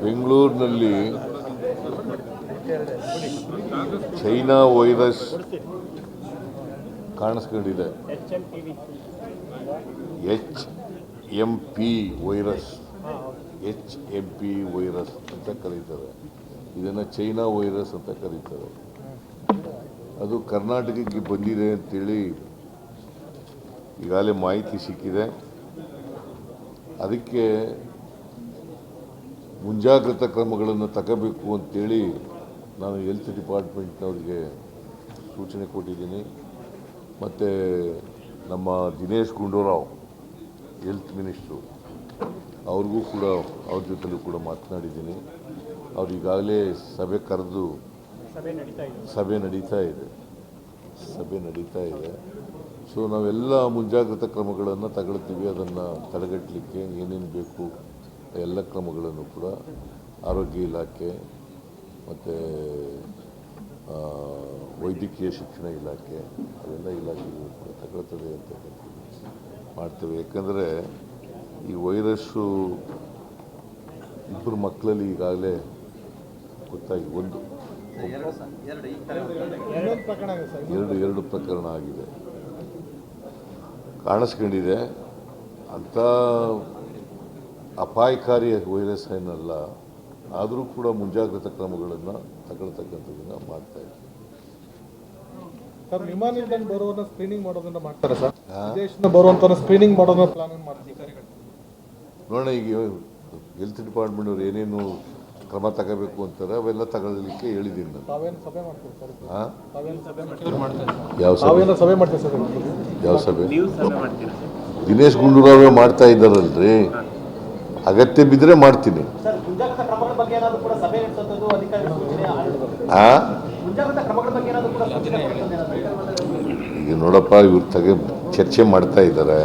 ಬೆಂಗಳೂರಿನಲ್ಲಿ China virus ಕಾಣಿಸ್ಕೊಂಡಿದೆ. HMP virus ಅಂತ ಕರೀತಾರೆ. ಇದನ್ನು ಚೈನಾ ವೈರಸ್ ಅಂತ ಕರೀತಾರೆ. ಅದು ಕರ್ನಾಟಕಕ್ಕೆ ಬಂದಿದೆ ಅಂತೇಳಿ ಈಗಾಗಲೇ ಮಾಹಿತಿ ಸಿಕ್ಕಿದೆ. ಅದಕ್ಕೆ ಮುಂಜಾಗ್ರತಾ ಕ್ರಮಗಳನ್ನು ತಗೋಬೇಕು ಅಂತೇಳಿ ನಾನು ಹೆಲ್ತ್ ಡಿಪಾರ್ಟ್ಮೆಂಟ್ನವ್ರಿಗೆ ಸೂಚನೆ ಕೊಟ್ಟಿದ್ದೀನಿ. ಮತ್ತು ನಮ್ಮ ದಿನೇಶ್ ಗುಂಡೂರಾವ್ ಹೆಲ್ತ್ ಮಿನಿಸ್ಟ್ರು ಅವ್ರಿಗೂ ಕೂಡ ಅವ್ರ ಜೊತೆಲೂ ಕೂಡ ಮಾತನಾಡಿದ್ದೀನಿ. ಅವ್ರು ಈಗಾಗಲೇ ಸಭೆ ಕರೆದು ಸಭೆ ನಡೀತಾ ಇದೆ. ಸೊ ನಾವೆಲ್ಲ ಮುಂಜಾಗ್ರತಾ ಕ್ರಮಗಳನ್ನು ತಗೊಳ್ತೀವಿ. ಅದನ್ನು ತಡೆಗಟ್ಟಲಿಕ್ಕೆ ಏನೇನು ಬೇಕು ಎಲ್ಲ ಕ್ರಮಗಳನ್ನು ಕೂಡ ಆರೋಗ್ಯ ಇಲಾಖೆ ಮತ್ತು ವೈದ್ಯಕೀಯ ಶಿಕ್ಷಣ ಇಲಾಖೆ ಅವೆಲ್ಲ ಇಲಾಖೆಗಳು ಕೂಡ ತಗೊಳ್ತದೆ ಅಂತ ಮಾಡ್ತೇವೆ. ಯಾಕಂದರೆ ಈ ವೈರಸ್ಸು ಇಬ್ಬರು ಮಕ್ಕಳಲ್ಲಿ ಈಗಾಗಲೇ ಗೊತ್ತಾಗಿ ಎರಡು ಪ್ರಕರಣ ಆಗಿದೆ, ಕಾಣಿಸ್ಕೊಂಡಿದೆ. ಅಂಥ ಅಪಾಯಕಾರಿ ವೈರಸ್ ಏನಲ್ಲ, ಆದರೂ ಕೂಡ ಮುಂಜಾಗ್ರತಾ ಕ್ರಮಗಳನ್ನು ತಗೊಳ್ತಕ್ಕಂಥದ್ದನ್ನು ಮಾಡ್ತಾ ಇದ್ದೀವಿ. ಸರ್, ವಿಮಾನ ನಿಲ್ದಾಣ ಬರುವನ್ನ ಸ್ಕ್ರೀನಿಂಗ್ ಮಾಡೋದನ್ನ ಮಾಡ್ತಾರೆ ಸರ್. ವಿದೇಶದಿಂದ ಬರುವಂತ ಸ್ಕ್ರೀನಿಂಗ್ ಮಾಡೋದನ್ನ ಪ್ಲಾನ್ ಮಾಡ್ತಿದ್ದಾರೆ. ನೋಡೋಣ, ಈಗ ಹೆಲ್ತ್ ಡಿಪಾರ್ಟ್ಮೆಂಟ್ ಅವ್ರು ಏನೇನು ಕ್ರಮ ತಗೋಬೇಕು ಅಂತಾರೆ ಅವೆಲ್ಲ ತಗೊಳ್ಳಿಕ್ಕೆ ಹೇಳಿದ್ದೀನಿ ನಾನು. ಯಾವ ಸಭೆ? ದಿನೇಶ್ ಗುಂಡೂರಾವೇ ಮಾಡ್ತಾ ಇದ್ದಾರಲ್ರಿ, ಅಗತ್ಯ ಬಿದ್ದರೆ ಮಾಡ್ತೀನಿ. ಈಗ ನೋಡಪ್ಪ, ಇವ್ರು ಚರ್ಚೆ ಮಾಡ್ತಾ ಇದ್ದಾರೆ.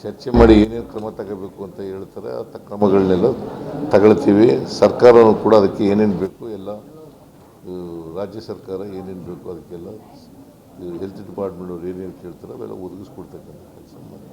ಚರ್ಚೆ ಮಾಡಿ ಏನೇನು ಕ್ರಮ ತಗೋಬೇಕು ಅಂತ ಹೇಳ್ತಾರೆ, ಆ ಕ್ರಮಗಳನ್ನೆಲ್ಲ ತಗೊಳ್ತೀವಿ. ಸರ್ಕಾರನೂ ಕೂಡ ಅದಕ್ಕೆ ಏನೇನು ಬೇಕು ಎಲ್ಲ, ರಾಜ್ಯ ಸರ್ಕಾರ ಏನೇನು ಬೇಕು ಅದಕ್ಕೆಲ್ಲ ಹೆಲ್ತ್ ಡಿಪಾರ್ಟ್ಮೆಂಟ್ ಅವ್ರು ಏನೇನು ಕೇಳ್ತಾರೆ ಅವೆಲ್ಲ ಒದಗಿಸ್ಕೊಡ್ತಕ್ಕಂಥ ಕೆಲಸ ಮಾಡಿ.